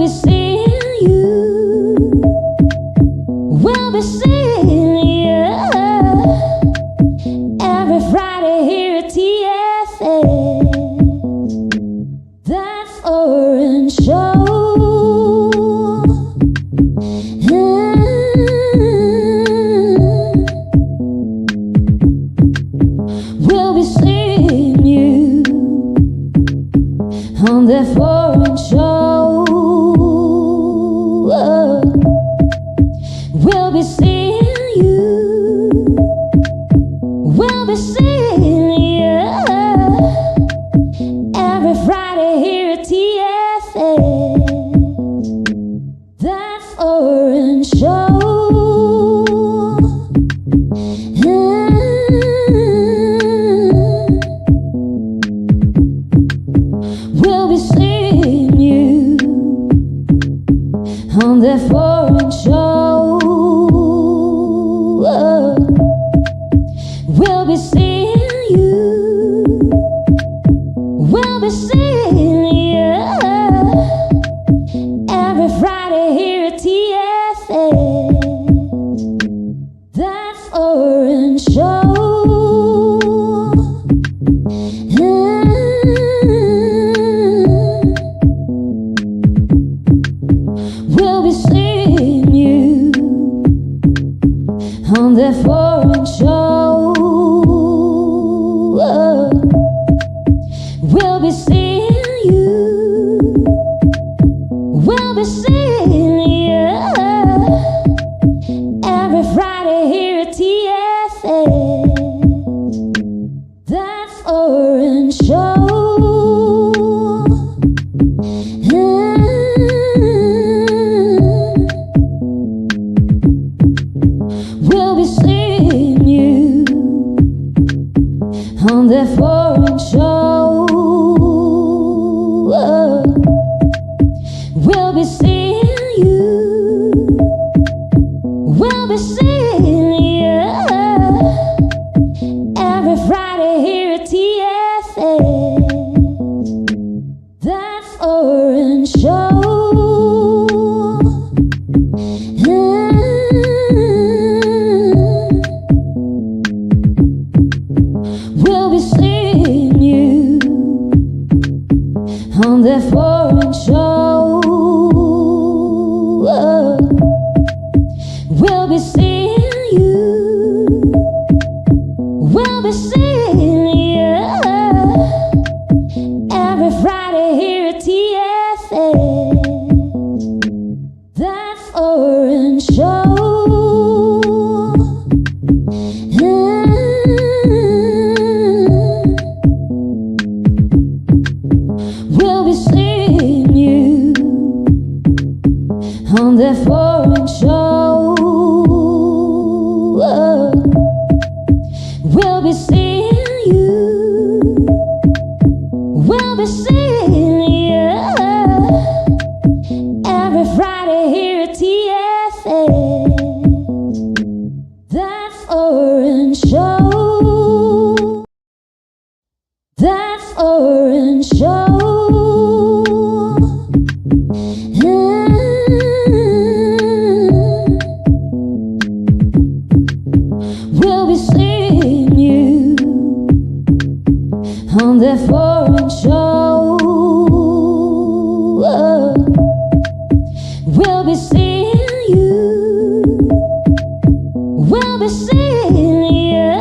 be seeing you. We'll be seeing you every Friday here at TFS. That foreign show. We'll be seeing you on that foreign show. We'll be seeing you. We'll be seeing you every Friday here at TFS. That foreign show. We'll be seeing you on that foreign show. We'll be seeing you. We'll be seeing you every Friday here at TFS. That foreign show. We'll be seeing you on that foreign show. We'll be seeing you. We'll be seeing you every Friday here at TFS. That foreign show. We'll be seeing you on that foreign show. We'll be seeing you. We'll be seeing you every Friday here at TFS. That foreign show. We'll be seeing you on that foreign show. We'll be seeing you. We'll be seeing you every Friday here at TFS. That foreign show. We'll be seeing you on that foreign show. We'll be seeing you. We'll be seeing you every Friday here at TFS. That foreign show. That foreign show. We'll be seeing you on that foreign show. We'll be seeing you. We'll be seeing you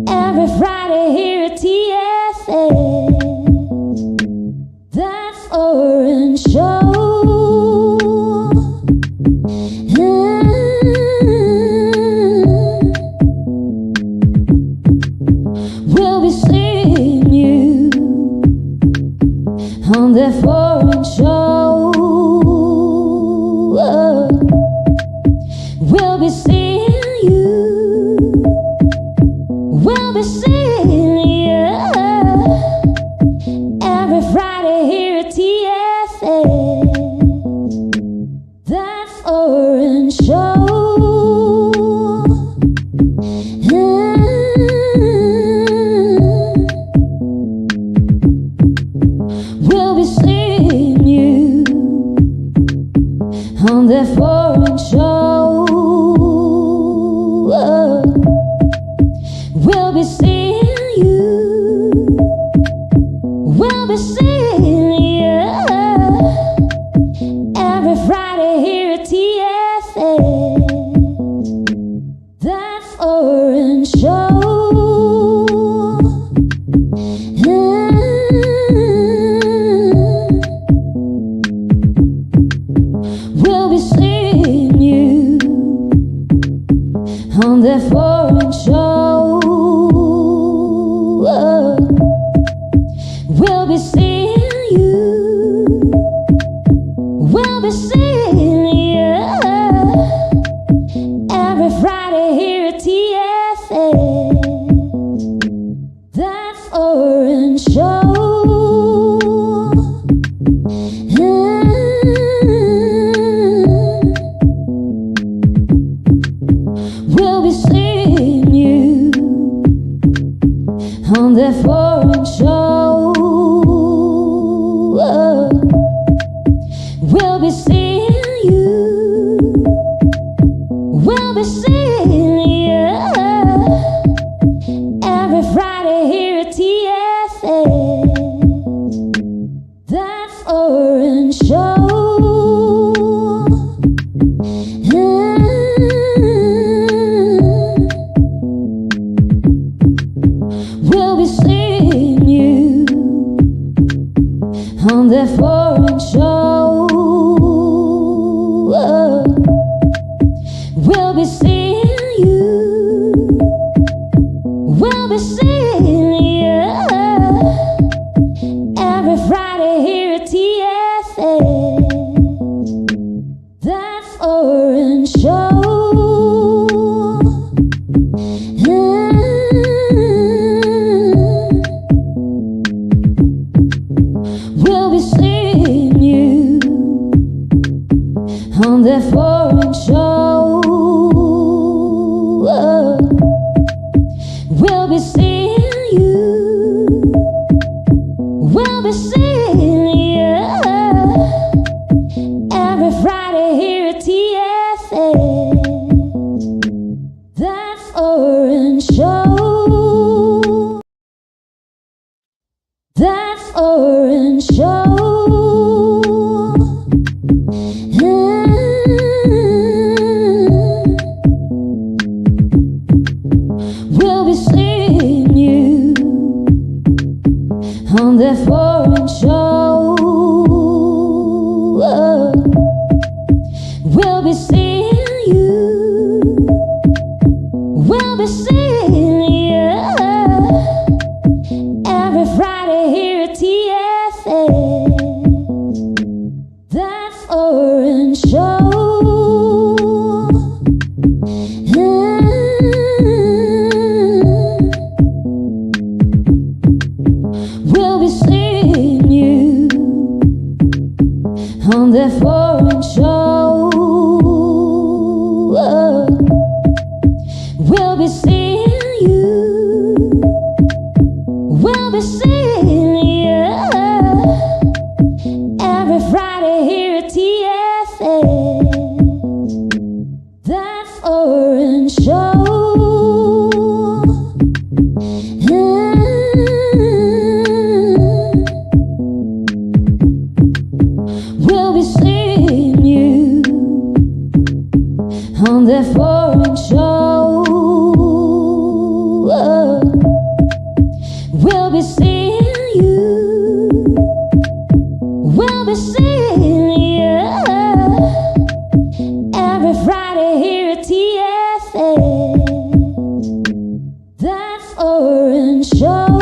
every Friday here at TFS. That foreign show. We'll be seeing you on that foreign show. We'll be seeing you. We'll be seeing you every Friday here at TFS. That foreign show. We'll be seeing you that foreign show. We'll be seeing you. We'll be seeing you every Friday here at TFS. That foreign show. We'll be seeing you on that foreign show. We'll be seeing you. We'll be seeing you every Friday here at TFS. That foreign show. We'll be seeing you on that foreign show. We'll be seeing you. We'll be seeing you every Friday here at TFS. That foreign show. We'll be seeing you on that foreign show. We'll be seeing you. We'll be seeing you every Friday here at TFS. That foreign show. We'll be seeing you on that foreign show. We'll be seeing you. We'll be seeing you every Friday here at TFS. That foreign show. That foreign show. We'll be seeing you on that foreign show. We'll be seeing you. We'll be seeing you every Friday here at TFS. That foreign show. We'll be seeing you on that foreign show. We'll be seeing you. We'll be seeing you every Friday here at TFS. That foreign show. We'll be seeing you on that foreign show. We'll be seeing you. We'll be seeing you every Friday here at TFS. That foreign show.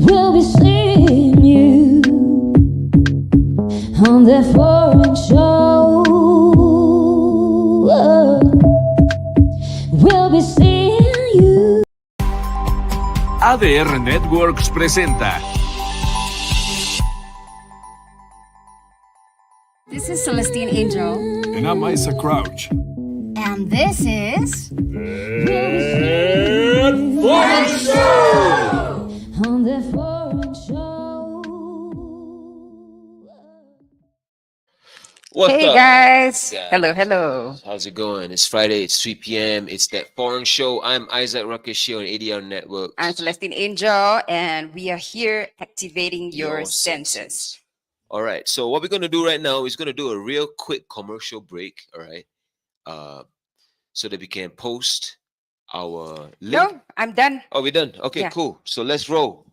We'll be seeing you on that foreign show. We'll be seeing you. ADR Networks presenta. This is Celestine Angel. And I'm Isa Crouch. And this is... Foreign Show! What's Hey up, guys. Hello, guys? hello. How's it going? It's Friday. It's 3 p.m. It's that foreign show. I'm Isaac Ruckish here on ADR I'm Networks. Celestine Angel, and we are here activating your Your senses. senses. All right. So what we're gonna do right now is gonna do a real quick commercial break. All right. Uh, so that we can post our link. No, I'm done. Oh, we're done. Okay, Yeah. cool. So let's roll.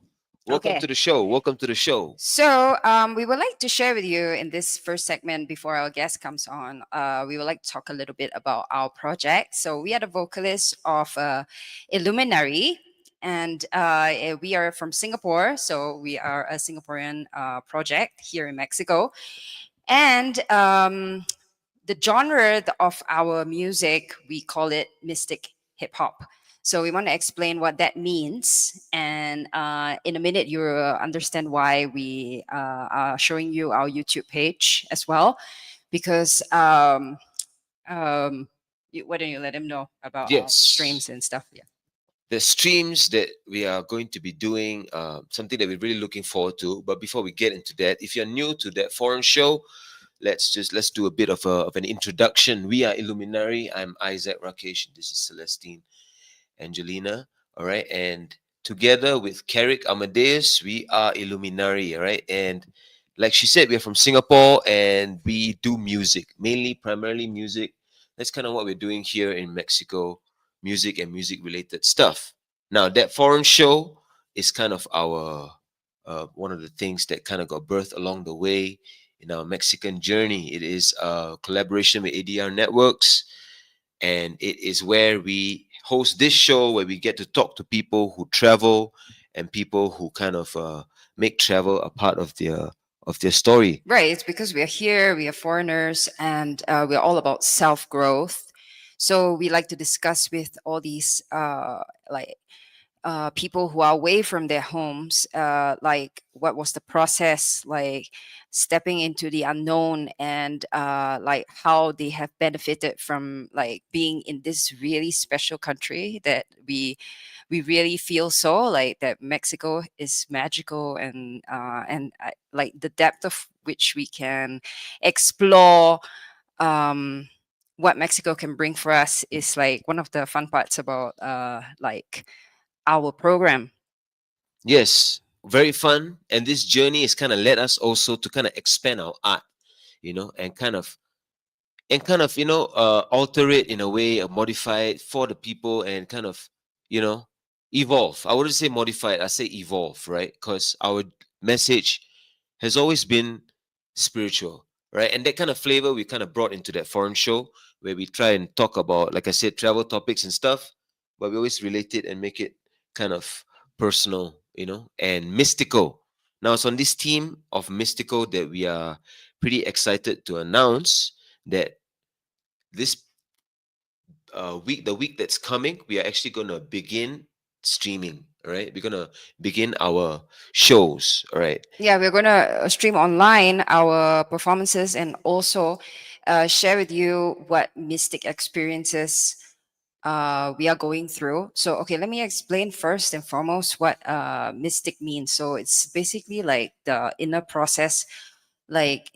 Welcome to Okay. the show. Welcome to the show. So, we would like to share with you in this first segment before our guest comes on. We would like to talk a little bit about our project. So, we are the vocalists of Illuminary, and we are from Singapore. So, we are a Singaporean project here in Mexico. And the genre of our music, we call it mystic hip hop. So we want to explain what that means, and in a minute you will understand why we are showing you our YouTube page as well, because why don't you let him know about our Yes. streams and stuff? Yeah. The streams that we are going to be doing, something that we're really looking forward to. But before we get into that, if you're new to that foreign show, let's do a bit of an introduction. We are Illuminary. I'm Isaac Rakesh. This is Celestine Angelina. All right, and together with Carrick Amadeus, we are Illuminary. All right, and like she said, we're from Singapore and we do music, mainly, primarily music. That's kind of what we're doing here in Mexico, music and music related stuff. Now, that foreign show is kind of our one of the things that kind of got birthed along the way in our Mexican journey. It is a collaboration with ADR Networks, and it is where we host this show where we get to talk to people who travel and people who kind of make travel a part of their story. Right. It's because we are here, we are foreigners, and we're all about self growth. So we like to discuss with all these like people who are away from their homes, like what was the process, like stepping into the unknown, and like how they have benefited from like being in this really special country that we really feel so like that Mexico is magical, and like the depth of which we can explore um what Mexico can bring for us is like one of the fun parts about like our program. Yes, very fun. And this journey has kind of led us also to kind of expand our art, and alter it in a way, or modify it for the people, and kind of you know evolve. I wouldn't say modify it, I say evolve, right? Because our message has always been spiritual, right? And that kind of flavor we kind of brought into that foreign show, where we try and talk about, like I said, travel topics and stuff, but we always relate it and make it kind of personal, and mystical. Now it's on this theme of mystical that we are pretty excited to announce that this week, the week that's coming, we are actually going to begin streaming. All right, we're going to begin our shows. All right. Yeah, we're going to stream online our performances, and also share with you what mystic experiences we are going through. So, okay, let me explain first and foremost what mystic means. So, it's basically like the inner process, like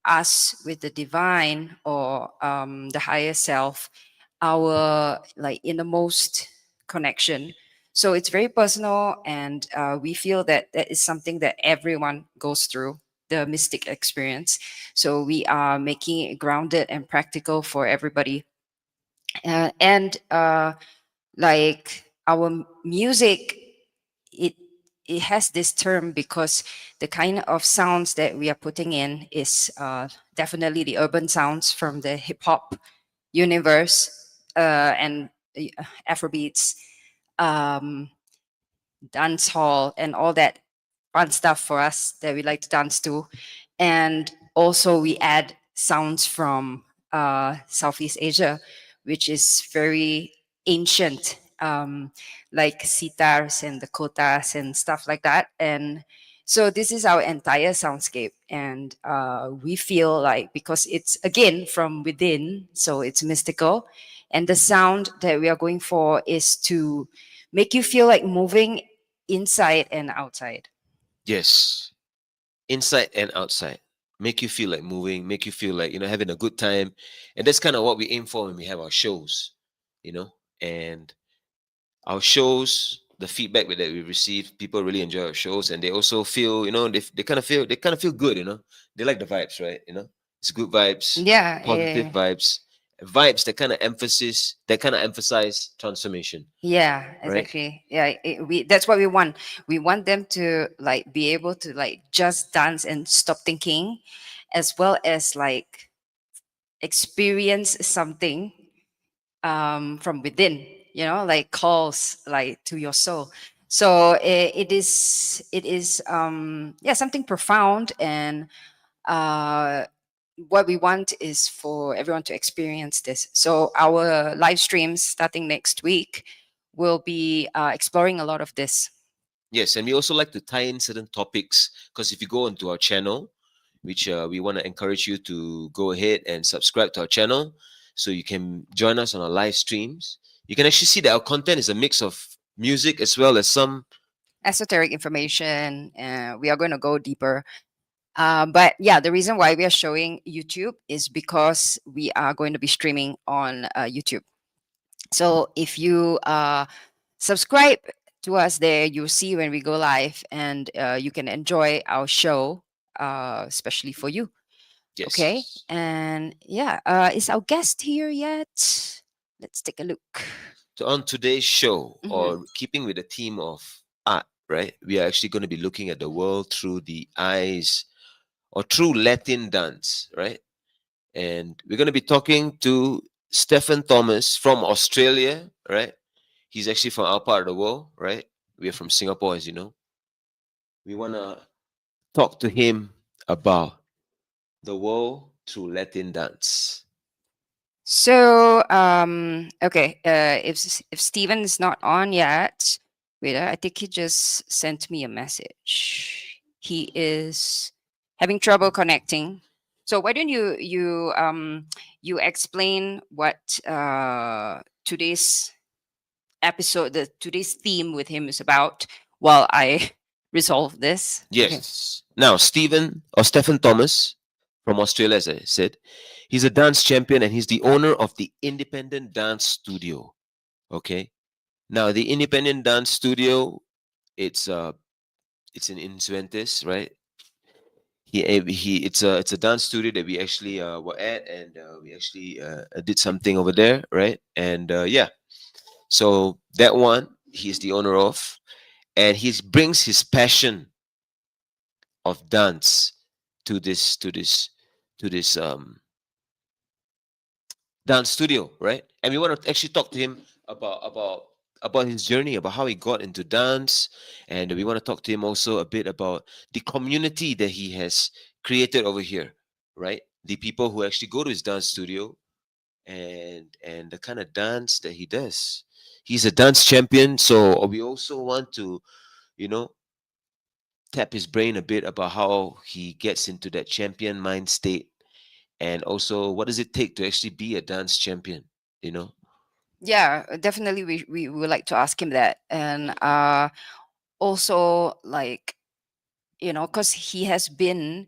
us with the divine or the higher self, our like innermost connection. So it's very personal, and we feel that that is something that everyone goes through, the mystic experience. So we are making it grounded and practical for everybody. And like our music, it it has this term because the kind of sounds that we are putting in is definitely the urban sounds from the hip hop universe, and Afrobeats, um, dance hall, and all that fun stuff for us that we like to dance to. And also, we add sounds from Southeast Asia, which is very ancient, like sitars and the kotas and stuff like that. And so, this is our entire soundscape. And we feel like because it's again from within, so it's mystical. And the sound that we are going for is to make you feel like moving inside and outside. Yes. Inside and outside. make you feel like moving, make you feel like, having a good time. And that's kind of what we aim for when we have our shows, you know. And our shows, the feedback that we receive, people really enjoy our shows, and they also feel, they kind of feel good, They like the vibes, right? It's good vibes, Yeah, positive vibes, vibes that kind of emphasize transformation, yeah, right? exactly. Yeah, we that's what we want. We want them to like be able to like just dance and stop thinking, as well as like experience something from within, like calls like to your soul. So it is yeah, something profound. And uh what we want is for everyone to experience this. So our live streams starting next week will be exploring a lot of this. Yes, and we also like to tie in certain topics, because if you go onto our channel, which we want to encourage you to go ahead and subscribe to our channel so you can join us on our live streams. You can actually see that our content is a mix of music as well as some. Esoteric information, we are going to go deeper. But yeah, the reason why we are showing YouTube is because we are going to be streaming on YouTube. So if you subscribe to us there, you'll see when we go live, and you can enjoy our show, especially for you. Okay. Yes. And yeah, is our guest here yet? Let's take a look. So on today's show, Mhm. or keeping with the theme of art, right, we are actually going to be looking at the world through the eyes, or through Latin dance, right? And we're going to be talking to Stephen Thomas from Australia, right? He's actually from our part of the world, right? We are from Singapore, as you know. We want to talk to him about the world through Latin dance. So, okay, if Steven is not on yet, wait, I think he just sent me a message. He is having trouble connecting. So why don't you explain what today's episode, the today's theme with him is about, while I resolve this. Okay. Yes. Now, Stephen Thomas from Australia, as I said, he's a dance champion and he's the owner of the Independent Dance Studio. Okay. Now, the Independent Dance Studio, it's it's in Insuentes, right? It's a dance studio that we actually were at, and we actually did something over there, right? And yeah, so that one he's the owner of, and he brings his passion of dance to this dance studio, right? And we want to actually talk to him about his journey, about how he got into dance, and we want to talk to him also a bit about the community that he has created over here, right? The people who actually go to his dance studio, and the kind of dance that he does. He's a dance champion, so we also want to, you know, tap his brain a bit about how he gets into that champion mind state, and also what does it take to actually be a dance champion, you know. Yeah, definitely. We would like to ask him that. And also, like, because he has been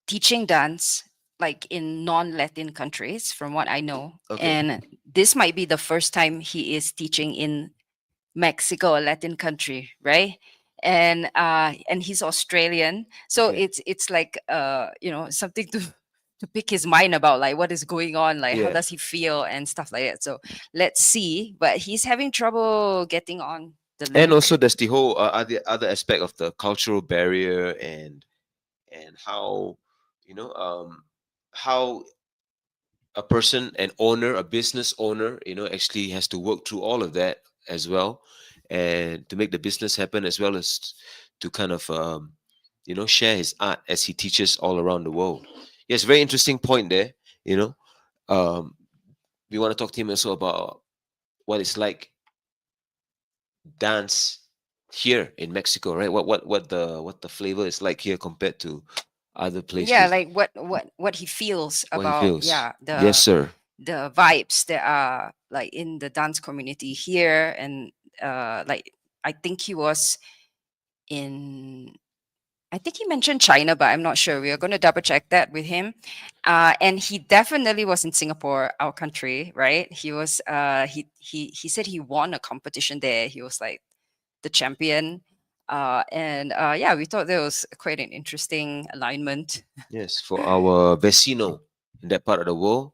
teaching dance like in non-Latin countries, from what I know. Okay. And this might be the first time he is teaching in Mexico, a Latin country, right? And he's Australian, so Okay. it's like something to pick his mind about, like what is going on, like how Yeah. does he feel and stuff like that. So let's see, but he's having trouble getting on the And also link. there's the whole other aspect of the cultural barrier, and how, you know um how a person, an owner, a business owner, actually has to work through all of that as well, and to make the business happen, as well as to kind of share his art as he teaches all around the world. Yes, very interesting point there. you know um we want to talk to him also about what it's like dance here in Mexico, right? What the flavor is like here compared to other Yeah, places. like what he feels What he about, feels. yeah, Yes, sir. the vibes that are like in the dance community here. And like I think he was in I think he mentioned China, but I'm not sure. We are going to double check that with him. And he definitely was in Singapore, our country, right? He was. He said he won a competition there. He was like the champion. Yeah, we thought that was quite an interesting alignment. Yes, for our vecino in that part of the world,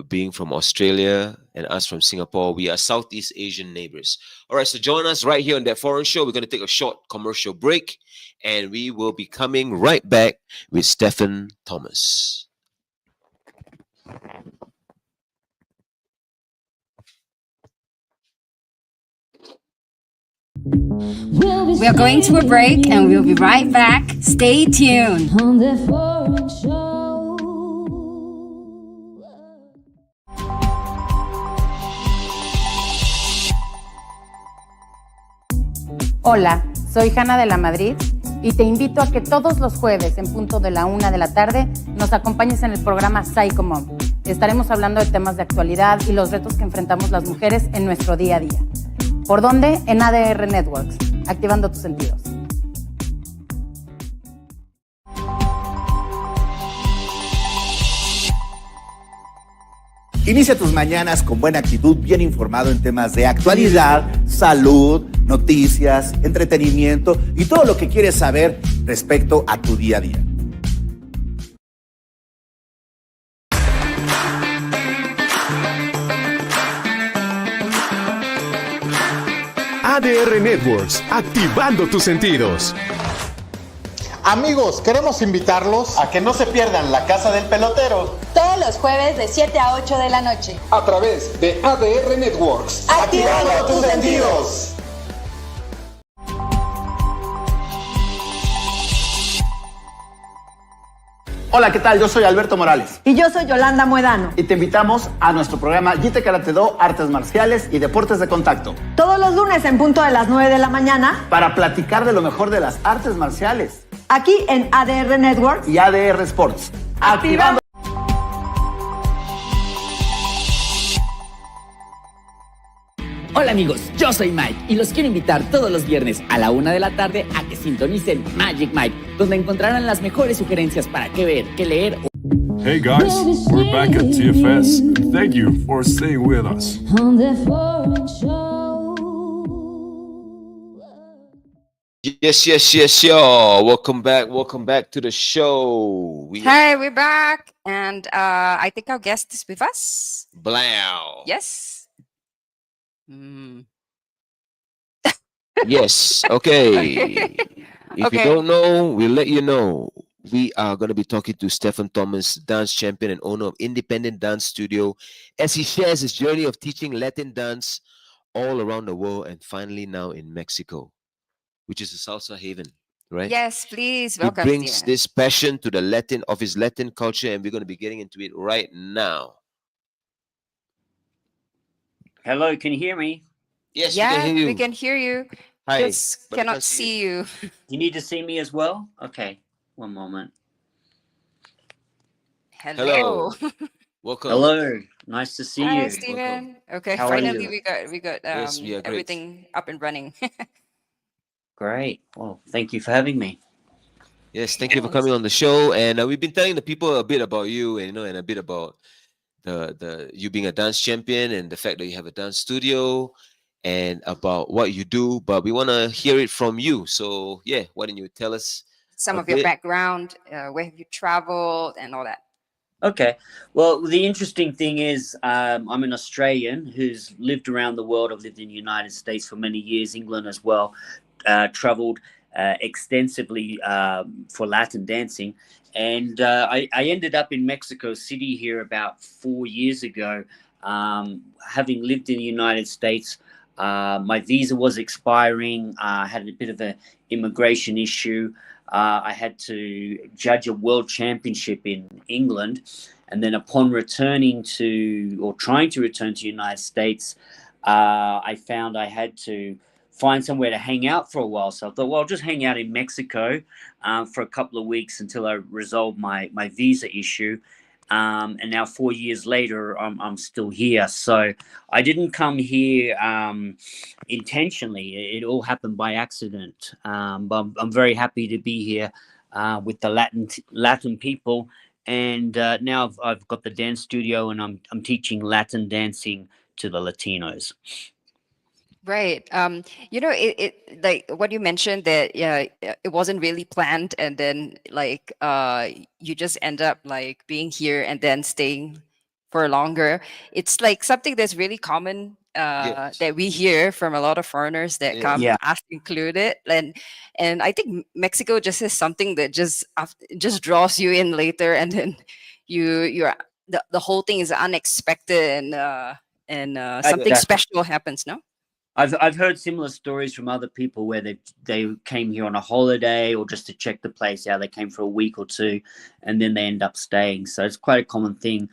being from Australia and us from Singapore, we are Southeast Asian neighbors. All right, so join us right here on That Foreign Show. We're going to take a short commercial break, and we will be coming right back with Stephen Thomas. We are going to a break and we'll be right back. Stay tuned. On the foreign show. Hola, soy Hanna de la Madrid y te invito a que todos los jueves en punto de la 1 de la tarde nos acompañes en el programa Psycho Mom. Estaremos hablando de temas de actualidad y los retos que enfrentamos las mujeres en nuestro día a día. ¿Por dónde? En ADR Networks, activando tus sentidos. Inicia tus mañanas con buena actitud, bien informado en temas de actualidad, salud, noticias, entretenimiento y todo lo que quieres saber respecto a tu día a día. ADR Networks, activando tus sentidos. Amigos, queremos invitarlos a que no se pierdan La Casa del Pelotero todos los jueves de 7 a 8 de la noche a través de ADR Networks. Activando tus sentidos. Hola, ¿qué tal? Yo soy Alberto Morales Y yo soy Yolanda Muedano. y te invitamos a nuestro programa Jite Karate Do, Artes Marciales y Deportes de Contacto Todos los lunes en punto de las 9 de la mañana, para platicar de lo mejor de las artes marciales aquí en ADR Networks. y ADR Sports. Activando. Hola amigos, yo soy Mike y los quiero invitar todos los viernes a la 1 de la tarde a que sintonicen Magic Mike, donde encontrarán las mejores sugerencias para qué ver, qué leer. Hey guys, we're back at TFS, and thank you for staying with us. On the foreign show. Yes, y'all. Welcome back to the show. Hi, we're back. And I think our guest is with us. Blow. Yes. Mm. Yes. Okay. If Okay. you don't know, we'll let you know. We are going to be talking to Stephen Thomas, dance champion and owner of Independent Dance Studio, as he shares his journey of teaching Latin dance all around the world and finally now in Mexico, which is a salsa haven, right? Yes, please. He Welcome. brings Steven. this passion to the Latin of his Latin culture, and we're going to be getting into it right now. Hello, can you hear me? Yes, Yeah, we can hear you. we can hear you. Hi, Just but I cannot can't see you. You need to see me as well? Okay, one moment. Hello. Welcome. Hello, nice to see Hi, you. Steven. Okay, How are finally you? we got Yes, we are great. everything up and running. Great. Well, thank you for having me. Yes, thank you for coming on the show. And we've been telling the people a bit about you, and and a bit about the you being a dance champion and the fact that you have a dance studio and about what you do. But we want to hear it from you. So yeah, why don't you tell us Some a of your bit? background, where have you traveled and all that. Okay. Well, the interesting thing is I'm an Australian who's lived around the world. I've lived in the United States for many years, England as well, traveled extensively for Latin dancing. And I ended up in Mexico City here about 4 years ago. Having lived in the United States, my visa was expiring. I had a bit of an immigration issue. I had to judge a world championship in England. And then upon returning to, or trying to return to the United States, I found I had to find somewhere to hang out for a while. So I thought, well, I'll just hang out in Mexico for a couple of weeks until I resolve my visa issue. And now 4 years later, I'm still here. So I didn't come here intentionally. It all happened by accident. But I'm very happy to be here with the Latin people. And now I've got the dance studio, and I'm teaching Latin dancing to the Latinos. Right. It like what you mentioned that yeah, it wasn't really planned, and then like you just end up like being here and then staying for longer. It's like something that's really common Yes. that we hear from a lot of foreigners that Yes. come, Yeah. us included, and I think Mexico just is something that just draws you in later, and then you're the whole thing is unexpected, and something Exactly. special happens. No. I've heard similar stories from other people where they came here on a holiday or just to check the place out. They came for a week or two, and then they end up staying. So it's quite a common thing.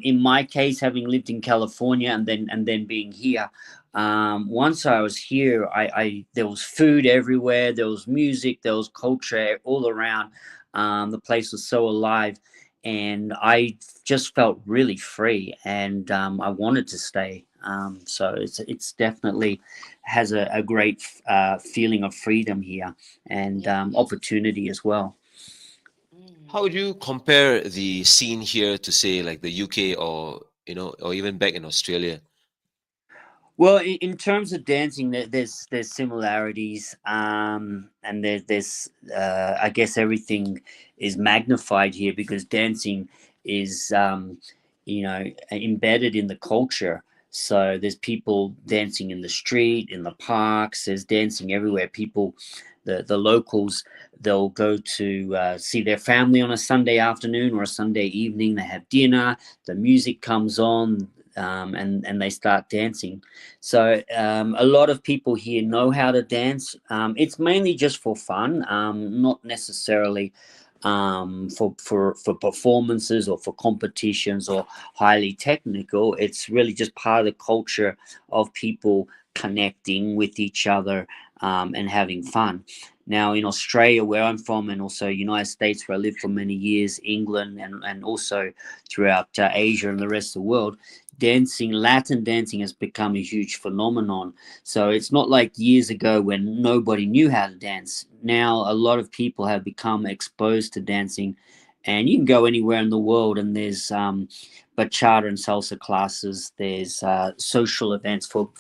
In my case, having lived in California and then being here, once I was here, I there was food everywhere. There was music. There was culture all around. The place was so alive, and I just felt really free, and I wanted to stay. So it's definitely has a great feeling of freedom here, and opportunity as well. How would you compare the scene here to say like the UK or or even back in Australia? Well, in terms of dancing, there's similarities, and there's I guess everything is magnified here because dancing is embedded in the culture. So there's people dancing in the street, in the parks. There's dancing everywhere. People, the locals, they'll go to see their family on a Sunday afternoon or a Sunday evening. They have dinner. The music comes on. And they start dancing. So a lot of people here know how to dance. It's mainly just for fun, not necessarily for performances or for competitions or highly technical. It's really just part of the culture of people connecting with each other and having fun. Now in Australia, where I'm from, and also United States, where I lived for many years, England, and also throughout Asia and the rest of the world, Latin dancing has become a huge phenomenon. So it's not like years ago when nobody knew how to dance. Now a lot of people have become exposed to dancing, and you can go anywhere in the world and there's bachata and salsa classes. There's social events for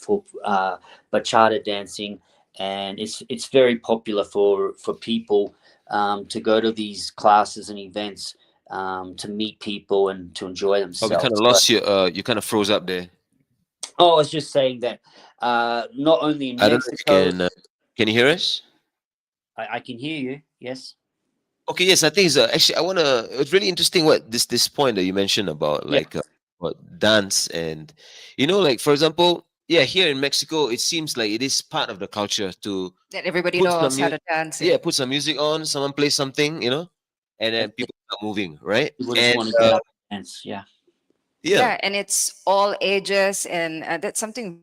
bachata dancing, and it's very popular for people to go to these classes and events to meet people and to enjoy Oh, we kind themselves. of lost you. You kind of froze up there. Oh, I was just saying that not only in I don't know if you Mexico, can. Can you hear us? I can hear you. Yes. Okay. Yes, I think it's actually. I wanna. It's really interesting what this point that you mentioned about Yeah. like about dance and like for example, yeah, here in Mexico, it seems like it is part of the culture to That everybody put some knows how to dance. yeah, put some music on, someone plays something, and then That's it. people start moving, right? People just And want to get up and dance. Yeah. yeah, Yeah, and it's all ages, and that's something.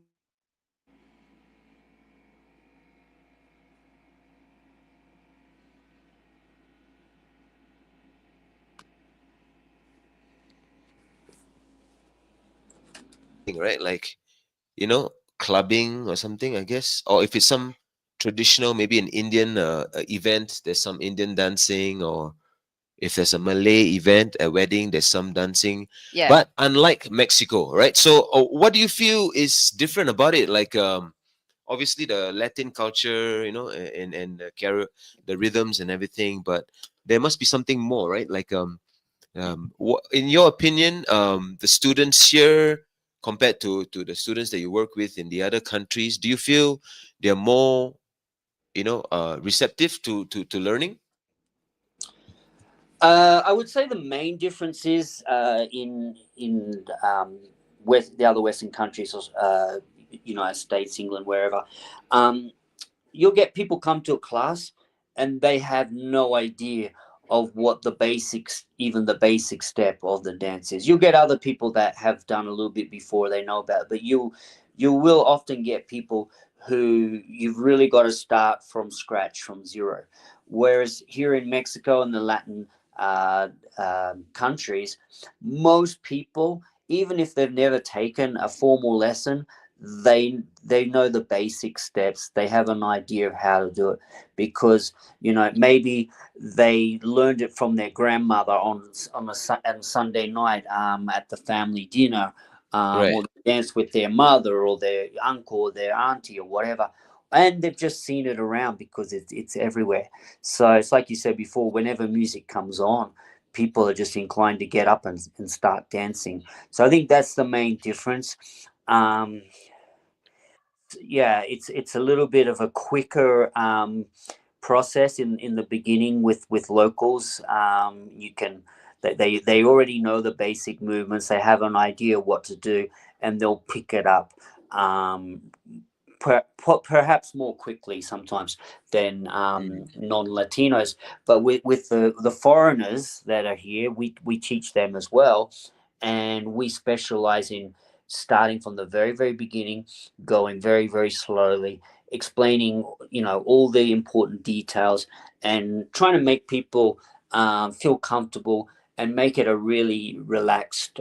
right? Like clubbing or something, I guess. Or if it's some traditional, maybe an Indian event, there's some Indian dancing, or if there's a Malay event, a wedding, there's some dancing. Yeah. But unlike Mexico, right? So, what do you feel is different about it? Like, obviously the Latin culture, and the rhythms and everything, but there must be something more, right? Like, what, in your opinion, the students here compared to the students that you work with in the other countries, do you feel they're more, receptive to learning? I would say the main difference is in the other Western countries, United States, England, wherever. Um, you'll get people come to a class and they have no idea of what even the basic step of the dance is. You'll get other people that have done a little bit before, they know about it, but you will often get people who you've really got to start from scratch, from zero. Whereas here in Mexico and the Latin countries, most people, even if they've never taken a formal lesson, they know the basic steps. They have an idea of how to do it because maybe they learned it from their grandmother on on Sunday night at the family dinner, Right. or they dance with their mother or their uncle or their auntie or whatever, and they've just seen it around because it's everywhere. So it's like you said before, whenever music comes on, people are just inclined to get up and start dancing. So I think that's the main difference. Um, yeah, it's a little bit of a quicker process in the beginning with locals. You can they already know the basic movements. They have an idea what to do, and they'll pick it up. Um, Perhaps more quickly sometimes than non-Latinos, but with the foreigners that are here, we teach them as well, and we specialize in starting from the very very beginning, going very very slowly, explaining all the important details, and trying to make people feel comfortable and make it a really relaxed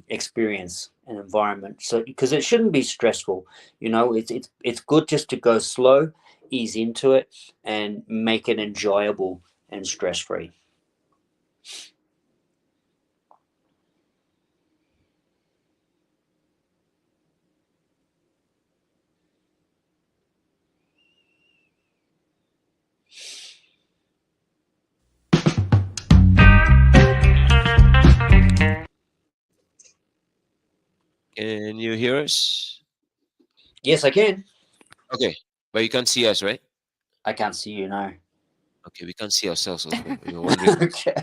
experience and environment. So because it shouldn't be stressful, it's good just to go slow, ease into it, and make it enjoyable and stress free. Can you hear us? Yes, I can. Okay, but you can't see us, right? I can't see you now. Okay, we can't see ourselves also. We were wondering. Okay.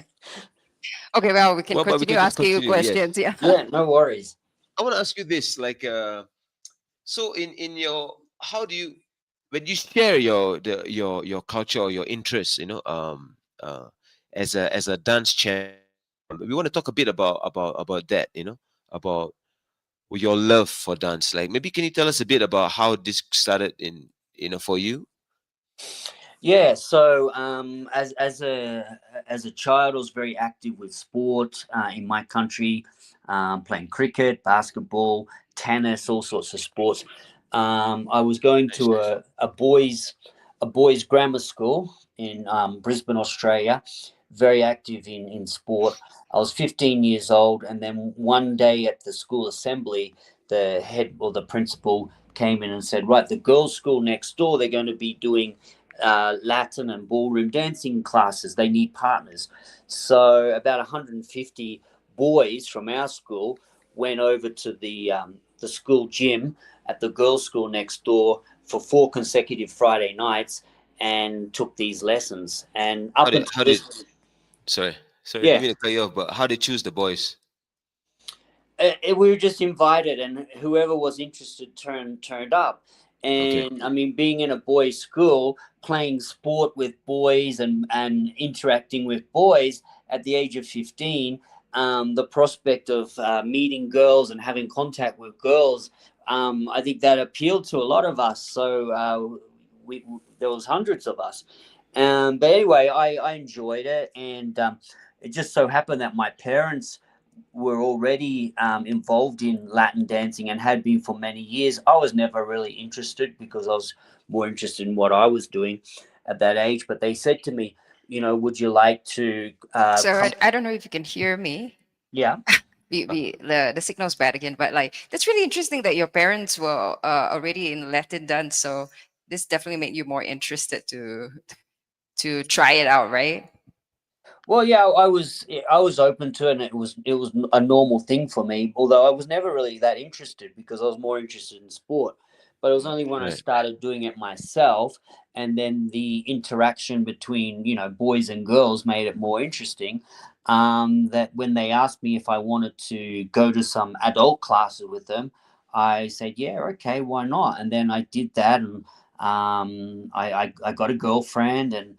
Okay, well, we can Well, but we continue can asking you continue. Yes. questions. Yeah. Yeah, no worries. I want to ask you this, like, so in your, how do you, when you share your culture or your interests, as a dance champ, we want to talk a bit about that, about your love for dance. Like, maybe can you tell us a bit about how this started for you? Yeah, so as a child, I was very active with sport in my country, playing cricket, basketball, tennis, all sorts of sports. I was going Nice, to nice. a boys grammar school in Brisbane, Australia. Very active in sport. I was 15 years old, and then one day at the school assembly, the head or the principal came in and said, "Right, the girls' school next door, they're going to be doing Latin and ballroom dancing classes. They need partners." So about 150 boys from our school went over to the school gym at the girls' school next door for 4 consecutive Friday nights and took these lessons. And How up did until how did this, sorry, I didn't yeah, mean to cut you off, but how did you choose the boys? we were just invited, and whoever was interested turned up. Okay. And I mean, being in a boys' school, playing sport with boys and interacting with boys at the age of 15, the prospect of meeting girls and having contact with girls, I think that appealed to a lot of us. So we there was hundreds of us. But anyway, I enjoyed it, and it just so happened that my parents were already involved in Latin dancing and had been for many years. I was never really interested because I was more interested in what I was doing at that age. But they said to me, would you like to So come? I don't know if you can hear me. Yeah. The signal's bad again, but like that's really interesting that your parents were already in Latin dance. So this definitely made you more interested to try it out, right? Well, yeah, I was open to it, and it was a normal thing for me. Although I was never really that interested because I was more interested in sport. But it was only when I Right. started doing it myself, and then the interaction between boys and girls made it more interesting. That when they asked me if I wanted to go to some adult classes with them, I said, yeah, okay, why not? And then I did that, and I got a girlfriend, and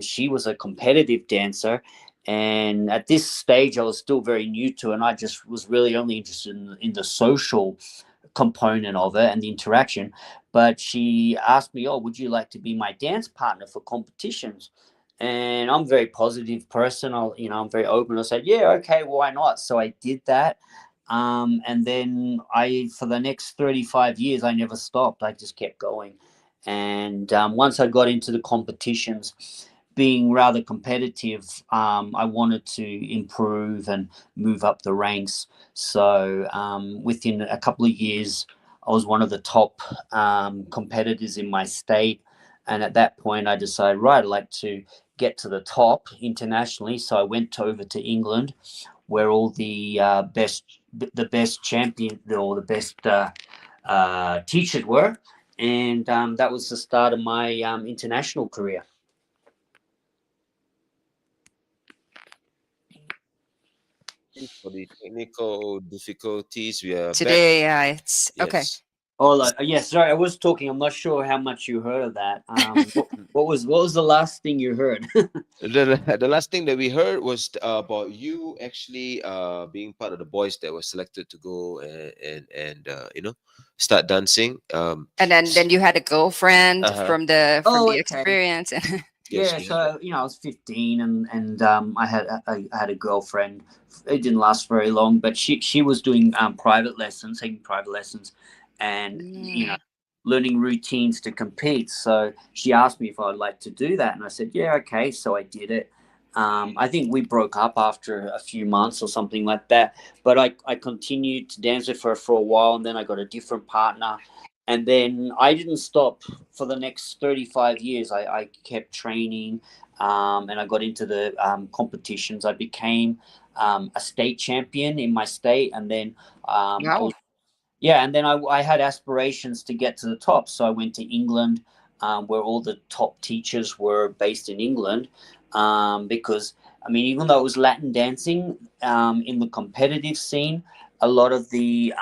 she was a competitive dancer, and at this stage, I was still very new to it. And I just was really only interested in the social component of it and the interaction. But she asked me, "Oh, would you like to be my dance partner for competitions?" And I'm a very positive person. I'm very open. I said, yeah, okay, why not? So I did that. And then for the next 35 years, I never stopped. I just kept going. And once I got into the competitions, being rather competitive, I wanted to improve and move up the ranks. So within a couple of years, I was one of the top competitors in my state. And at that point, I decided, right, I'd like to get to the top internationally. So I went over to England, where all the best champion or the best teachers were, and that was the start of my international career. For the technical difficulties, we are back. Today, it's okay. Yes. Oh, yes. Sorry, I was talking. I'm not sure how much you heard of that. What was the last thing you heard? The last thing that we heard was about you actually being part of the boys that were selected to go and start dancing. And then you had a girlfriend Uh-huh. from the Oh, okay. experience. Yes, Yeah, we so I was 15, and I had a girlfriend. It didn't last very long, but she was doing private lessons, taking private lessons, and learning routines to compete. So she asked me if I'd like to do that, and I said, yeah, okay. So I did it. I think we broke up after a few months or something like that, but I continued to dance with her for a while, and then I got a different partner. And then I didn't stop for the next 35 years. I kept training, and I got into the competitions. I became a state champion in my state, and then Wow. I had aspirations to get to the top. So I went to England, where all the top teachers were based in England, because I mean, even though it was Latin dancing, in the competitive scene, a lot of the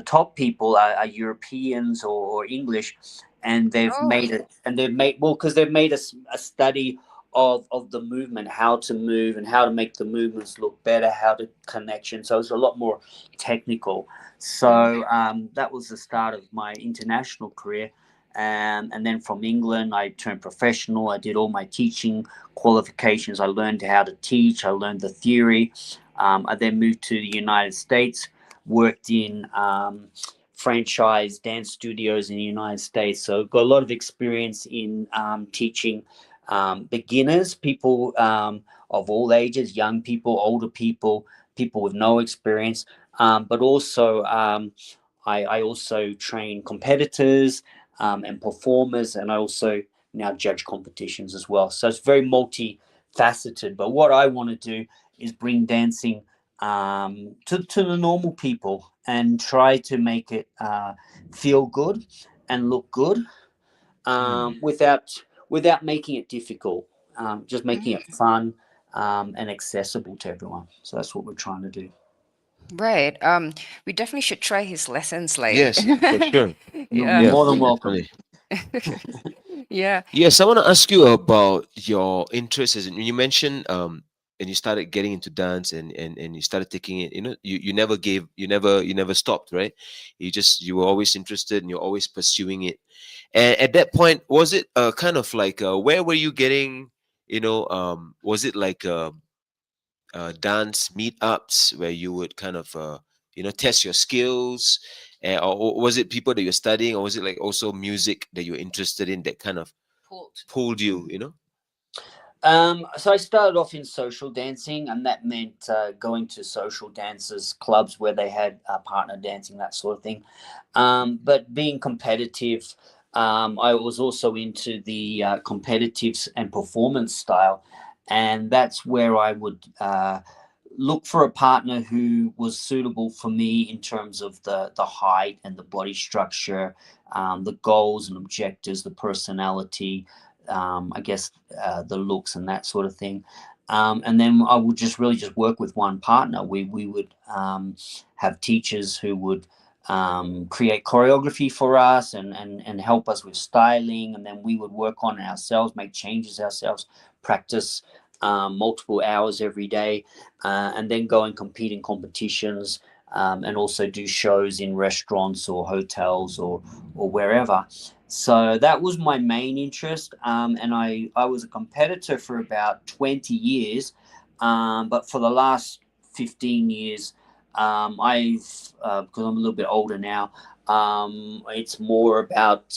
top people are Europeans or English, and they've made it, and because they've made a study of the movement, how to move and how to make the movements look better, how to connection. So it's a lot more technical. So that was the start of my international career. And then from England, I turned professional. I did all my teaching qualifications. I learned how to teach. I learned the theory. I then moved to the United States, worked in franchise dance studios in the United States. So got a lot of experience in teaching beginners, people of all ages, young people, older people, people with no experience. But also, I also train competitors and performers, and I also now judge competitions as well. So it's very multifaceted. But what I want to do is bring dancing to the normal people and try to make it feel good and look good without making it difficult, just making it fun and accessible to everyone. So that's what we're trying to do. Right. We definitely should try his lessons. Like, Yes, for sure. yeah. More than welcome. Yeah. Yes, I want to ask you about your interests. As you mentioned, and you started getting into dance, and you started taking it. You never stopped, right? You were always interested, and you're always pursuing it. And at that point, was it kind of like where were you getting? Was it like dance meetups where you would kind of test your skills, or was it people that you're studying, or was it like also music that you're interested in that kind of pulled you? So I started off in social dancing, and that meant going to social dancers clubs where they had partner dancing, that sort of thing. But being competitive, I was also into the competitive and performance style, and that's where I would look for a partner who was suitable for me in terms of the height and the body structure, the goals and objectives, the personality, I guess the looks and that sort of thing. And then I would just work with one partner. We would have teachers who would create choreography for us and help us with styling, and then we would work on it ourselves, make changes ourselves, practice multiple hours every day, and then go and compete in competitions and also do shows in restaurants or hotels or wherever. So that was my main interest, and I was a competitor for about 20 years, but for the last 15 years, I've because I'm a little bit older now, it's more about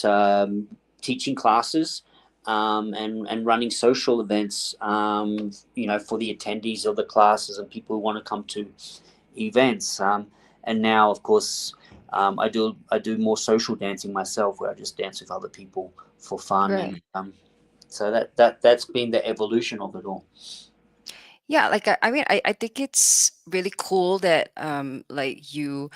teaching classes and running social events, for the attendees of the classes and people who want to come to events. And now, of course, I do more social dancing myself, where I just dance with other people for fun, Right. and so that's been the evolution of it all. Yeah, like I mean, I think it's really cool that like you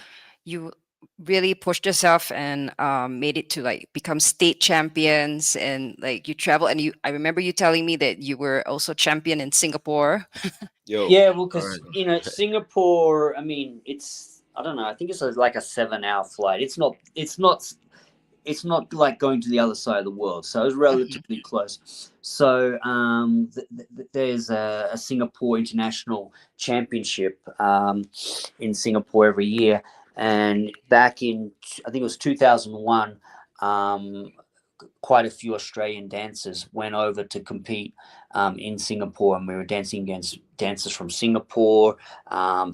really pushed yourself and made it to like become state champions, and like you travel, and I remember you telling me that you were also champion in Singapore. Yo, Yeah, well, all because right. Singapore, I mean, it's, I don't know, I think it's like a 7-hour flight. It's not like going to the other side of the world, so it's relatively close. So there's a Singapore International Championship in Singapore every year, and back in, I think it was 2001, quite a few Australian dancers went over to compete in Singapore, and we were dancing against dancers from Singapore,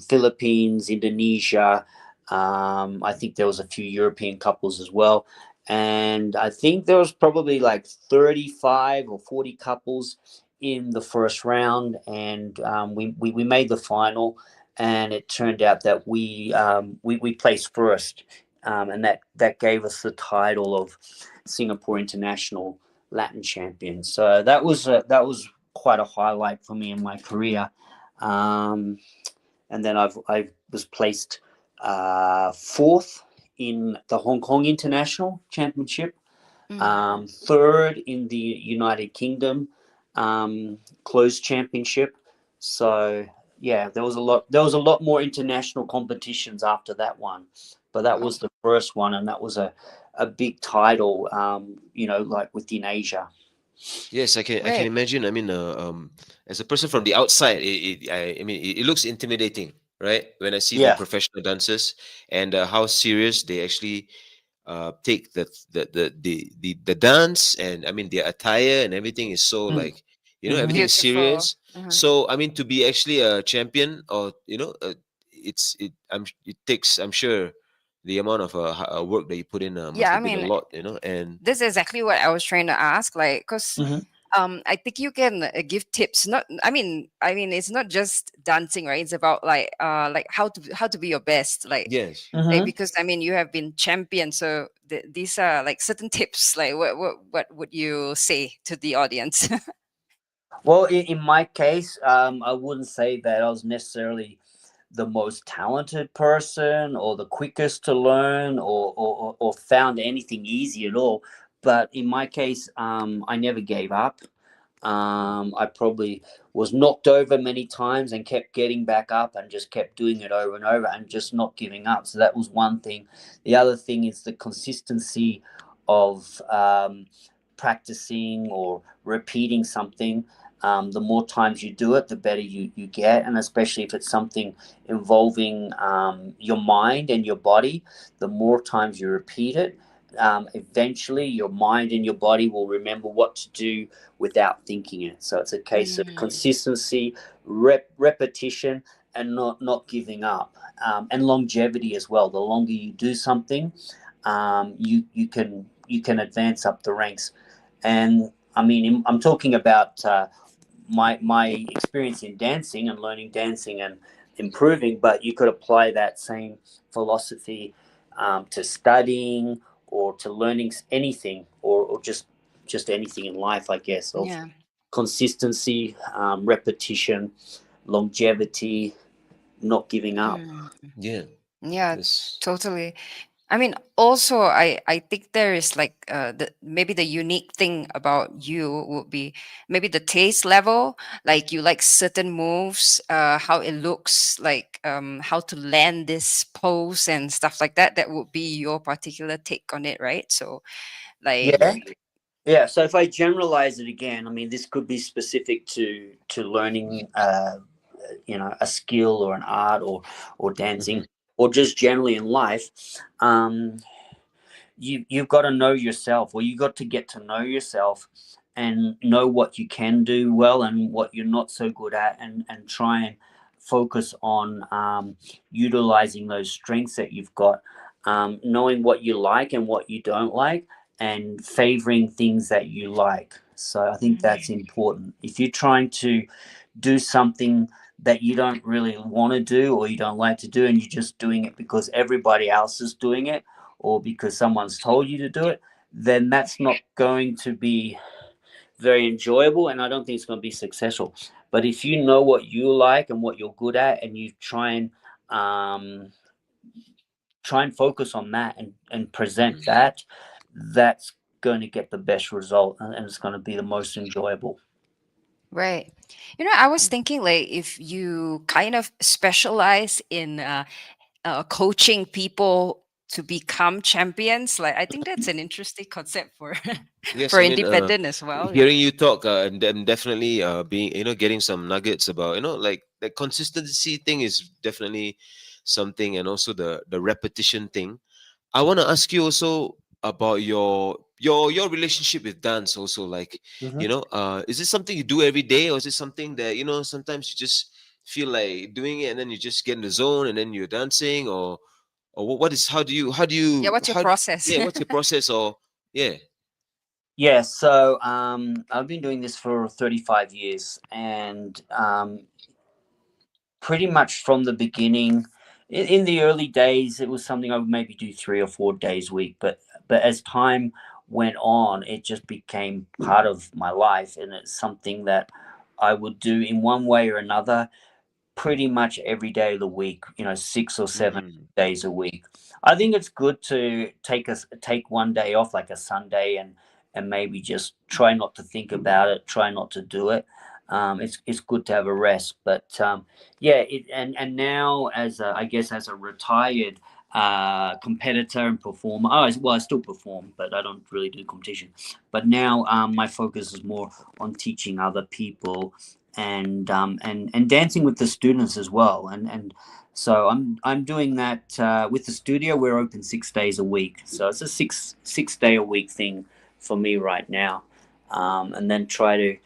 Philippines, Indonesia. I think there was a few European couples as well, and I think there was probably like 35 or 40 couples in the first round, and we made the final, and it turned out that we placed first, and that gave us the title of Singapore International Latin Champion. So that was quite a highlight for me in my career. And then I was placed fourth in the Hong Kong International Championship, third in the United Kingdom closed championship. So yeah, there was a lot more international competitions after that one, but that was the first one, and that was a big title, like within Asia. Yes, I can Right. imagine. I mean, as a person from the outside, I mean, it looks intimidating, right? When I see the Yeah. professional dancers and how serious they actually take the dance, and I mean their attire and everything is so Mm. like, everything Mhm. is Beautiful. serious. So I mean, to be actually a champion, or it takes, I'm sure, the amount of work that you put in must Yeah, I have been a mean, lot, and this is exactly what I was trying to ask, like, because Mhm. I think you can give tips. Not, I mean, it's not just dancing, right? It's about like how to be your best, yes. like Mhm. because I mean you have been champion, so these are like certain tips. Like what would you say to the audience? Well, in my case, I wouldn't say that I was necessarily the most talented person or the quickest to learn, or found anything easy at all. But in my case, I never gave up. I probably was knocked over many times and kept getting back up and just kept doing it over and over and just not giving up. So that was one thing. The other thing is the consistency of practicing or repeating something. The more times you do it, the better you get. And especially if it's something involving your mind and your body, the more times you repeat it, eventually your mind and your body will remember what to do without thinking it. So it's a case of consistency, repetition, and not giving up, and longevity as well. The longer you do something, you can advance up the ranks. And I mean, I'm talking about my experience in dancing and learning dancing and improving, but you could apply that same philosophy to studying or to learning anything, or just anything in life, I guess, of Yeah. consistency, repetition, longevity, not giving up. Yeah. Yeah, This. totally. I mean, also, I think there is like maybe the unique thing about you would be maybe the taste level. Like you like certain moves, how it looks, like how to land this pose and stuff like that. That would be your particular take on it, right? So, like, Yeah. Yeah, so if I generalize it again, I mean, this could be specific to learning, a skill or an art or dancing. or just generally in life, you've got to know yourself, or you got to get to know yourself and know what you can do well and what you're not so good at, and try and focus on utilizing those strengths that you've got, knowing what you like and what you don't like, and favoring things that you like. So I think that's important. If you're trying to do something that you don't really want to do or you don't like to do, and you're just doing it because everybody else is doing it or because someone's told you to do it, then that's not going to be very enjoyable, and I don't think it's going to be successful. But if you know what you like and what you're good at, and you try and focus on that and present that, that's going to get the best result, and it's going to be the most enjoyable. Right. I was thinking, like, if you kind of specialize in coaching people to become champions, like, I think that's an interesting concept for Yes, for I mean, independent as well. hearing you talk, and then definitely being, getting some nuggets about, like the consistency thing is definitely something, and also the repetition thing. I want to ask you also about your relationship with dance also, like, is it something you do every day, or is it something that, sometimes you just feel like doing it and then you just get in the zone and then you're dancing, or what is, Yeah, what's your process? yeah, what's your process, or yeah. Yeah, so I've been doing this for 35 years, and pretty much from the beginning, in the early days, it was something I would maybe do 3 or 4 days a week. But as time went on, it just became part of my life, and it's something that I would do in one way or another pretty much every day of the week, 6 or 7 days a week. I think it's good to take one day off, like a Sunday, and maybe just try not to think about it, try not to do it. It's good to have a rest. But yeah, and now, I guess as a retired competitor and performer, I still perform, but I don't really do competition. But now my focus is more on teaching other people, and dancing with the students as well, and so I'm doing that with the studio. We're open 6 days a week, so it's a six day a week thing for me right now, and then try to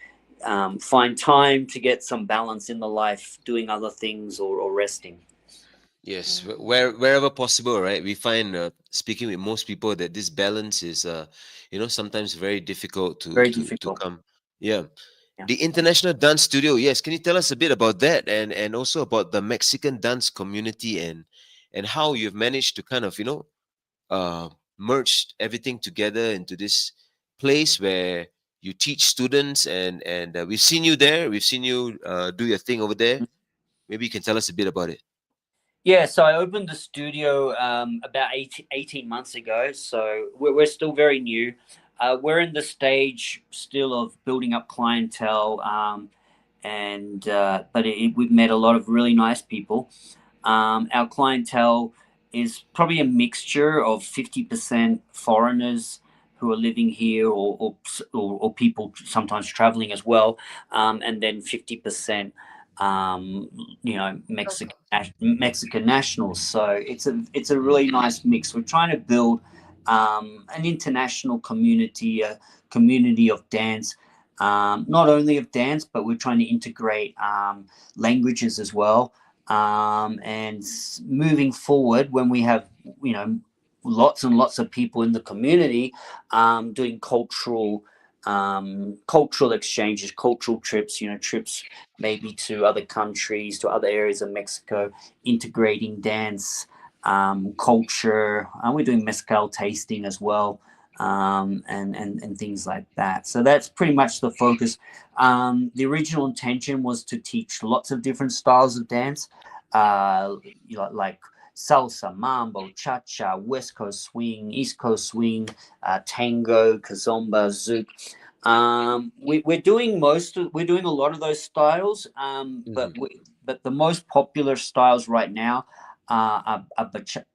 find time to get some balance in the life, doing other things, or resting. Yes, wherever possible, right? We find, speaking with most people, that this balance is, sometimes very difficult Very to difficult. come. Yeah. Yeah. The International Dance Studio. Yes, can you tell us a bit about that, and also about the Mexican dance community, and how you've managed to kind of, merge everything together into this place where you teach students, and we've seen you there. We've seen you do your thing over there. Maybe you can tell us a bit about it. Yeah, so I opened the studio about 18 months ago, so we're still very new. We're in the stage still of building up clientele, but we've met a lot of really nice people. Our clientele is probably a mixture of 50% foreigners who are living here, or people sometimes traveling as well, and then 50%, Mexican nationals. So it's a really nice mix. We're trying to build an international community, a community of dance. Not only of dance, but we're trying to integrate languages as well. And moving forward, when we have, lots and lots of people in the community doing cultural exchanges, cultural trips, trips maybe to other countries, to other areas of Mexico, integrating dance, culture, and we're doing mezcal tasting as well, and things like that. So that's pretty much the focus. The original intention was to teach lots of different styles of dance, like salsa, mambo, cha-cha, West Coast swing, East Coast swing, tango, kizomba, zouk. We're doing a lot of those styles, but the most popular styles right now are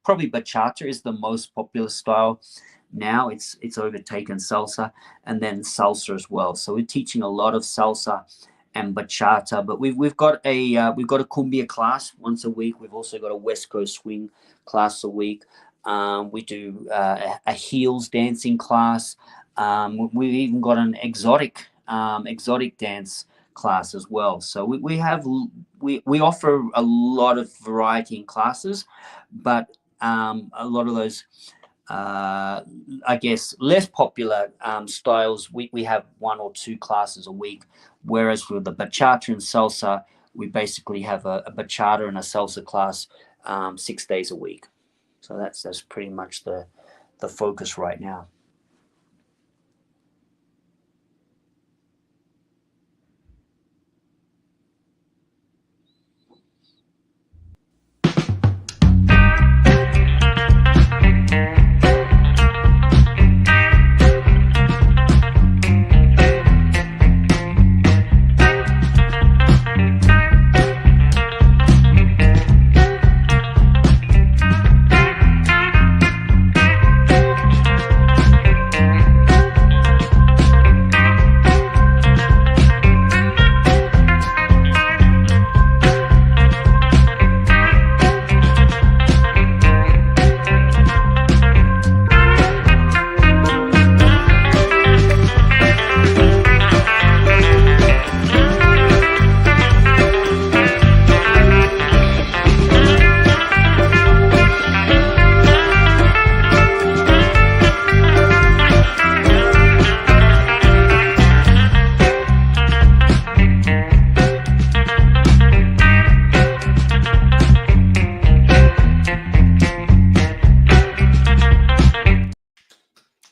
probably bachata is the most popular style now. It's overtaken salsa, and then salsa as well. So we're teaching a lot of salsa and bachata. But we've got a cumbia class once a week. We've also got a West Coast swing class a week. We do a heels dancing class. We've even got an exotic dance class as well. So we offer a lot of variety in classes, but a lot of those I guess less popular styles, we have 1 or 2 classes a week, whereas with the bachata and salsa, we basically have a bachata and a salsa class 6 days a week. So that's pretty much the focus right now.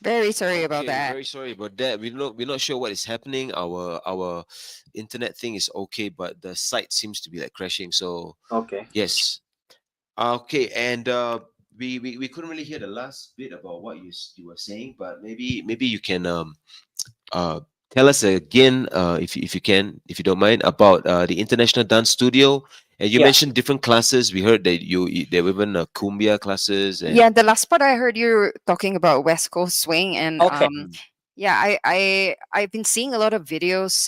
Very sorry about Okay, that. very sorry about that. We're not sure what is happening. Our internet thing is okay, but the site seems to be like crashing. So Okay. yes. Okay, and we couldn't really hear the last bit about what you were saying, but maybe you can uh tell us again, if you can, if you don't mind, about the International Dance Studio. And you Yeah. mentioned different classes. We heard that there were even cumbia classes and Yeah, the last part I heard you talking about West Coast swing, and Okay. yeah, I've been seeing a lot of videos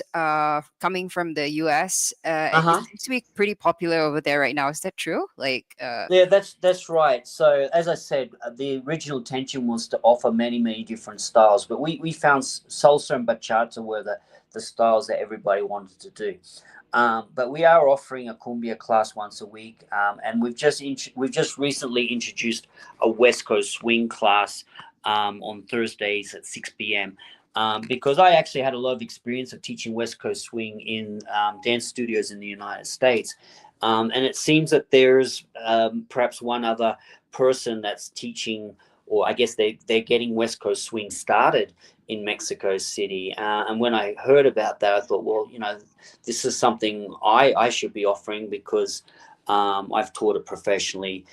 coming from the US. It seems to be pretty popular over there right now. Is that true? Like Yeah, that's right. So as I said, the original intention was to offer many different styles, but we found salsa and bachata were the styles that everybody wanted to do. But we are offering a cumbia class once a week, and we've just recently introduced a West Coast swing class on Thursdays at 6 p.m. Because I actually had a lot of experience of teaching West Coast swing in dance studios in the United States. And it seems that there's perhaps one other person that's teaching, or I guess they're getting West Coast swing started in Mexico City. And when I heard about that, I thought, well, this is something I should be offering, because I've taught it professionally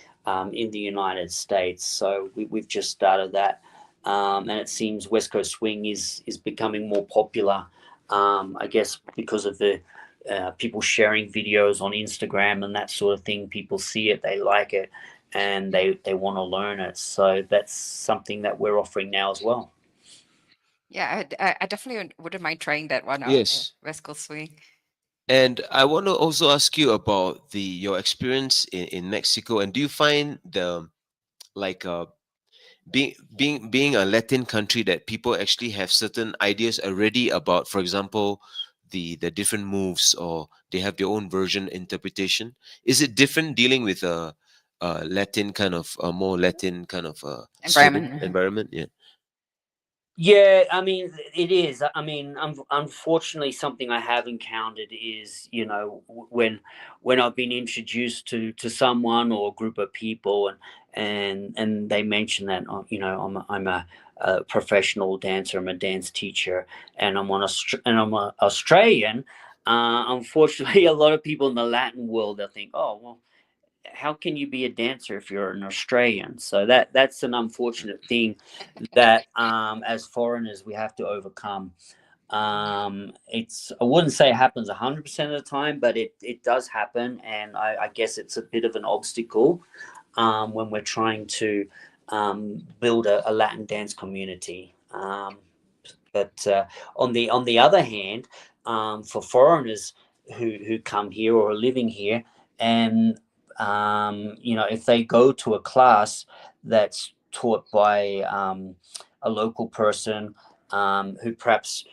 in the United States. So we've just started that. And it seems West Coast swing is becoming more popular, I guess, because of the people sharing videos on Instagram and that sort of thing. People see it, they like it, and they want to learn it. So that's something that we're offering now as well. yeah, I definitely wouldn't mind trying that one out. yes. West Coast swing. And I want to also ask you about your experience in Mexico. And do you find the like being a Latin country that people actually have certain ideas already about, for example, the different moves, or they have their own version interpretation? Is it different dealing with a Latin kind of a more Latin kind of Environment. environment? Yeah. Yeah, I mean, it is. I mean, unfortunately, something I have encountered is, when I've been introduced to someone or a group of people, and they mention that, I'm a professional dancer, I'm a dance teacher, and I'm an Australian. Unfortunately, a lot of people in the Latin world, they think, oh well, how can you be a dancer if you're an Australian? So that's an unfortunate thing that as foreigners we have to overcome. I wouldn't say it happens 100% of the time, but it does happen, and I guess it's a bit of an obstacle when we're trying to build a Latin dance community. But on the other hand, for foreigners who come here or are living here, and if they go to a class that's taught by a local person who perhaps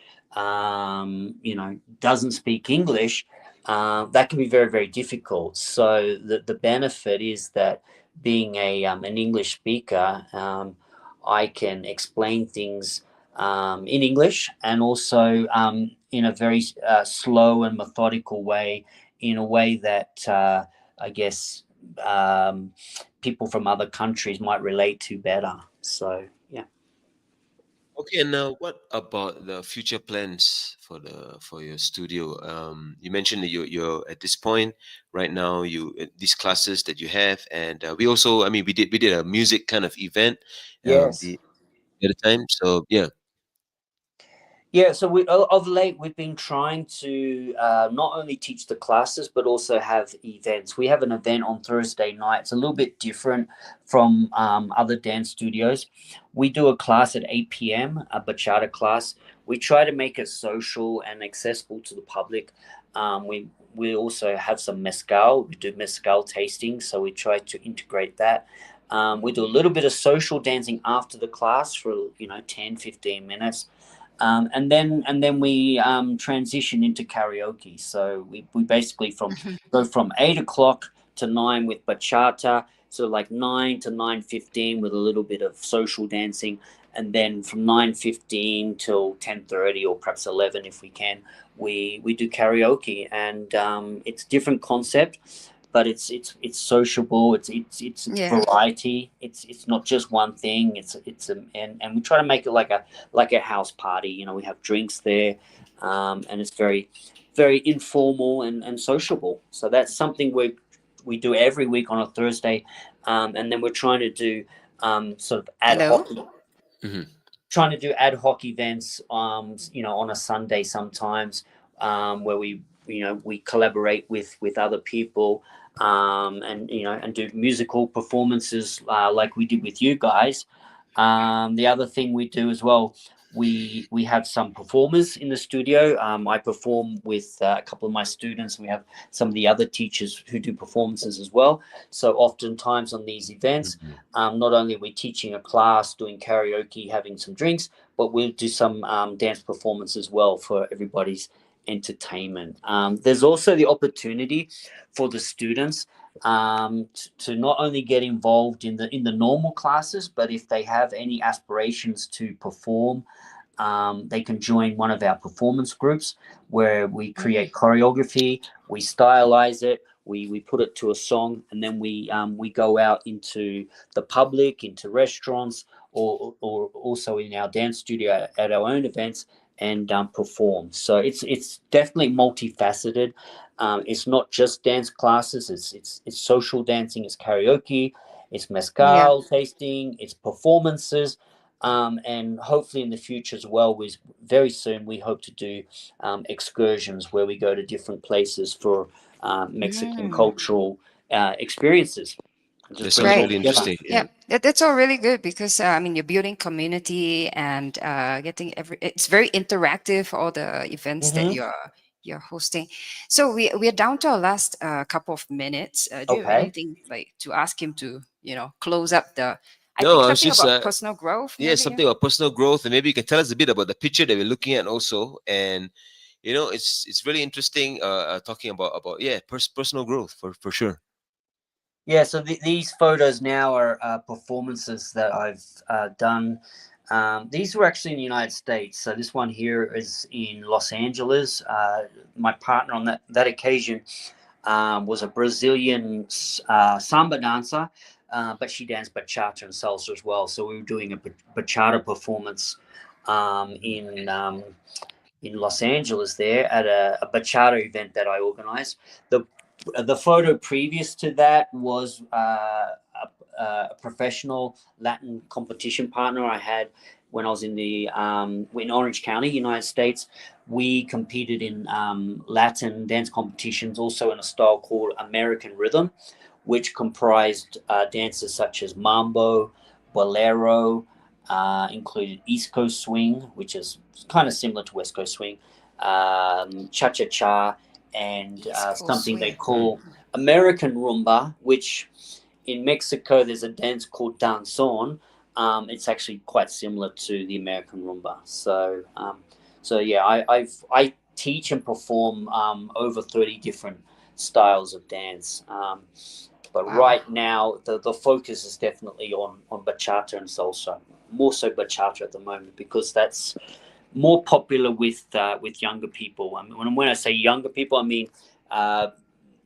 doesn't speak English, that can be very, very difficult. So the benefit is that being an English speaker, I can explain things in English, and also in a very slow and methodical way, in a way that I guess people from other countries might relate to better. So yeah. Okay, and now what about the future plans for your studio? You mentioned that you're at this point right now. These classes that you have, and we also, I mean, we did a music kind of event, Yes. the other time. So yeah. Yeah, so of late we've been trying to not only teach the classes but also have events. We have an event on Thursday night. It's a little bit different from other dance studios. We do a class at 8 p.m., a bachata class. We try to make it social and accessible to the public. We also have some mezcal. We do mezcal tasting, so we try to integrate that. We do a little bit of social dancing after the class for 10, 15 minutes. And then we transition into karaoke. So we basically go from 8 o'clock to 9 with bachata, so like 9 to 9:15 with a little bit of social dancing, and then from 9:15 till 10:30 or perhaps 11 if we can, we do karaoke, and it's different concept. But it's sociable. It's variety. It's not just one thing. And we try to make it like a house party. We have drinks there, and it's very, very informal and sociable. So that's something we do every week on a Thursday, and then we're trying to do sort of ad hoc. Mm-hmm. Trying to do ad hoc events, on a Sunday sometimes, where we collaborate with other people, and do musical performances like we did with you guys. The other thing we do as well, we have some performers in the studio. I perform with a couple of my students. We have some of the other teachers who do performances as well. So oftentimes on these events, not only are we teaching a class, doing karaoke, having some drinks, but we'll do some dance performance as well for everybody's entertainment. There's also the opportunity for the students to not only get involved in the normal classes, but if they have any aspirations to perform, they can join one of our performance groups where we create choreography, we stylize it, we put it to a song, and then we go out into the public, into restaurants, or also in our dance studio at our own events, and perform. So it's definitely multifaceted. It's not just dance classes. It's social dancing. It's karaoke. It's mezcal tasting. It's performances, and hopefully in the future as well. Very soon we hope to do excursions where we go to different places for Mexican cultural experiences. That sounds really interesting. Yeah, that's all really good because you're building community and getting it's very interactive, all the events that you're hosting. So we're down to our last couple of minutes. Do you have anything like to ask him to close up the? I No, think I was something just about personal growth. yeah, maybe, something about personal growth, and maybe you can tell us a bit about the picture that we're looking at also, and it's really interesting talking about personal growth for sure. Yeah, so these photos now are performances that I've done. These were actually in the United States. So this one here is in Los Angeles. My partner on that occasion was a Brazilian samba dancer, but she danced bachata and salsa as well. So we were doing a bachata performance in Los Angeles there at a bachata event that I organized. The photo previous to that was a professional Latin competition partner I had when I was in Orange County, United States. We competed in Latin dance competitions, also in a style called American Rhythm, which comprised dances such as mambo, bolero, included East Coast swing, which is kind of similar to West Coast swing, cha-cha-cha, and something they call American rumba, which in Mexico there's a dance called danzón. It's actually quite similar to the American rumba. So yeah, I teach and perform over 30 different styles of dance. But right now, the focus is definitely on bachata and salsa, more so bachata at the moment, because that's more popular with younger people. I mean, when I say younger people, I mean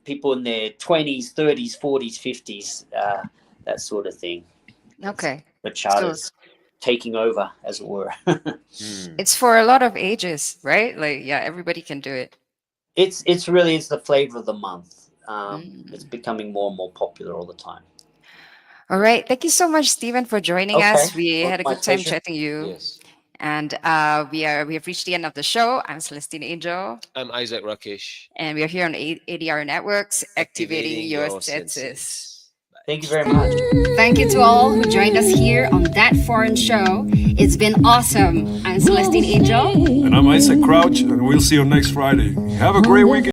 people in their 20s, 30s, 40s, 50s, that sort of thing. Okay. Bachata's taking over, as it were. It's for a lot of ages, right? Like, yeah, everybody can do it. It's the flavor of the month. It's becoming more and more popular all the time. All right. Thank you so much, Stephen, for joining us. We had a My good time pleasure. chatting you. Yes. And we have reached the end of the show. I'm Celestine Angel, I'm Isaac Rakesh. and we are here on ADR Networks, activating your senses. Thank you very much. Thank you to all who joined us here on That Foreign Show. It's been awesome. I'm Celestine Angel. And I'm Isaac Crouch, and we'll see you next Friday. Have a great weekend.